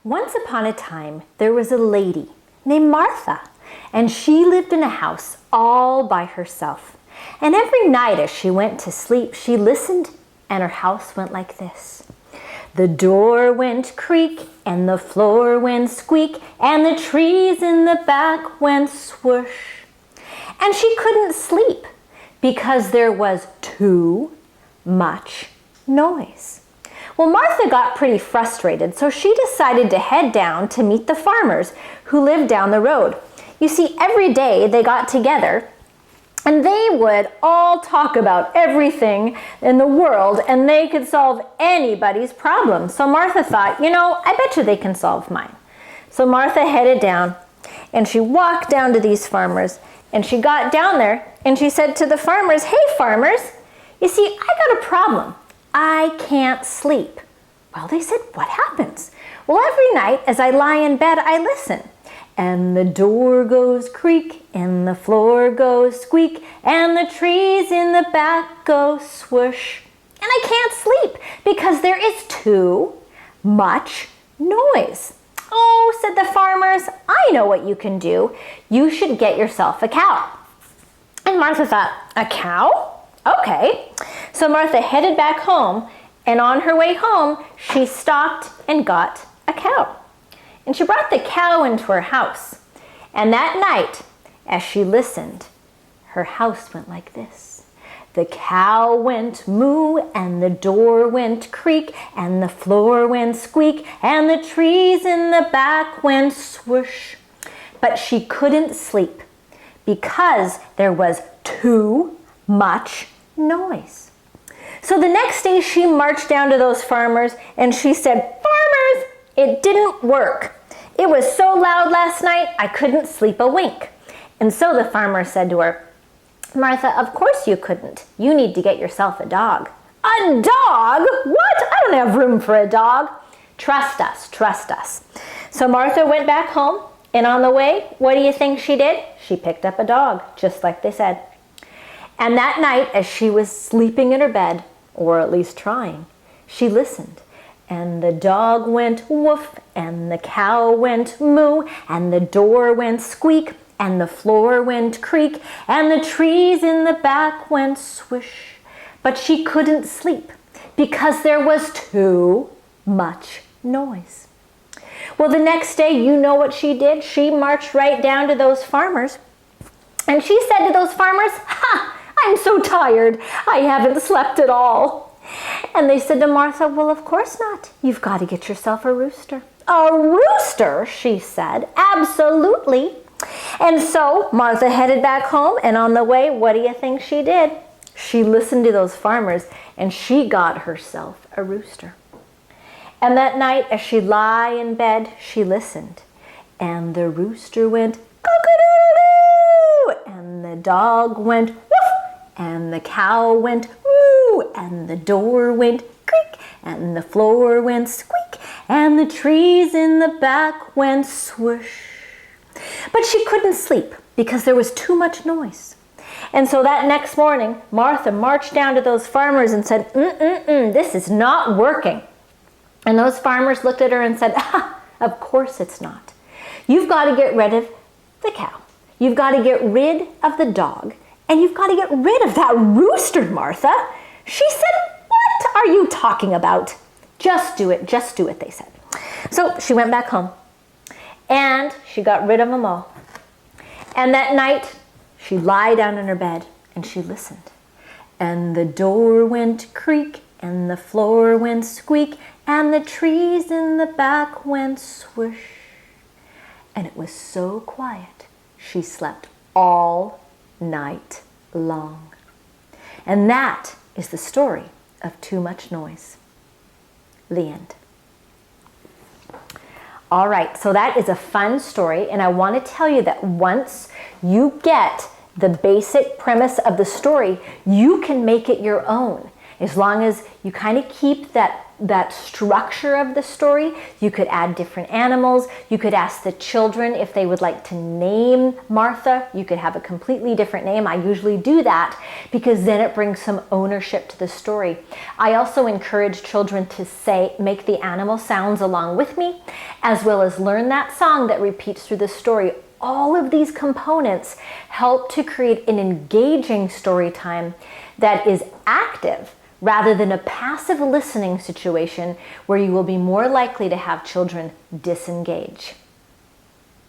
Once upon a time, there was a lady named Martha, and she lived in a house all by herself. And every night as she went to sleep, she listened, and her house went like this. The door went creak, and the floor went squeak, and the trees in the back went swoosh. And she couldn't sleep because there was too much noise. Well, Martha got pretty frustrated, so she decided to head down to meet the farmers who lived down the road. You see, every day they got together and they would all talk about everything in the world, and they could solve anybody's problem. So Martha thought, I bet you they can solve mine. So Martha headed down, and she walked down to these farmers, and she got down there, and she said to the farmers, "Hey farmers, you see, I got a problem. I can't sleep." Well, they said, "What happens?" "Well, every night as I lie in bed, I listen. And the door goes creak, and the floor goes squeak, and the trees in the back go swoosh. And I can't sleep because there is too much noise." "Oh," said the farmers, "I know what you can do. You should get yourself a cow." And Martha thought, "A cow? Okay." So Martha headed back home, and on her way home, she stopped and got a cow. And she brought the cow into her house. And that night, as she listened, her house went like this. The cow went moo, and the door went creak, and the floor went squeak, and the trees in the back went swoosh. But she couldn't sleep because there was too much noise. So the next day she marched down to those farmers and she said, "Farmers, it didn't work. It was so loud last night, I couldn't sleep a wink." And so the farmer said to her, "Martha, of course you couldn't. You need to get yourself a dog." "A dog? What? I don't have room for a dog." "Trust us, trust us." So Martha went back home, and on the way, what do you think she did? She picked up a dog, just like they said. And that night, as she was sleeping in her bed, or at least trying, she listened. And the dog went woof, and the cow went moo, and the door went squeak, and the floor went creak, and the trees in the back went swish. But she couldn't sleep because there was too much noise. Well, the next day, you know what she did? She marched right down to those farmers, and she said to those farmers, "Ha! I'm so tired. I haven't slept at all." And they said to Martha, "Well, of course not. You've got to get yourself a rooster." "A rooster?" she said. "Absolutely." And so Martha headed back home, and on the way, what do you think she did? She listened to those farmers, and she got herself a rooster. And that night, as she lay in bed, she listened. And the rooster went cock-a-doodle-doo, and the dog went woof, and the cow went moo, and the door went creak, and the floor went squeak, and the trees in the back went swoosh. But she couldn't sleep because there was too much noise. And so that next morning, Martha marched down to those farmers and said, "This is not working." And those farmers looked at her and said, "Of course it's not. You've got to get rid of the cow. You've got to get rid of the dog. And you've got to get rid of that rooster, Martha." She said, "What are you talking about?" Just do it, they said. So she went back home, and she got rid of them all. And that night, she lay down in her bed, and she listened. And the door went creak, and the floor went squeak, and the trees in the back went swoosh. And it was so quiet, she slept all night long. And that is the story of Too Much Noise. The end. All right, so that is a fun story, and I want to tell you that once you get the basic premise of the story, you can make it your own, as long as you kind of keep that that structure of the story. You could add different animals. You could ask the children if they would like to name Martha. You could have a completely different name. I usually do that because then it brings some ownership to the story. I also encourage children to make the animal sounds along with me, as well as learn that song that repeats through the story. All of these components help to create an engaging story time that is active rather than a passive listening situation where you will be more likely to have children disengage.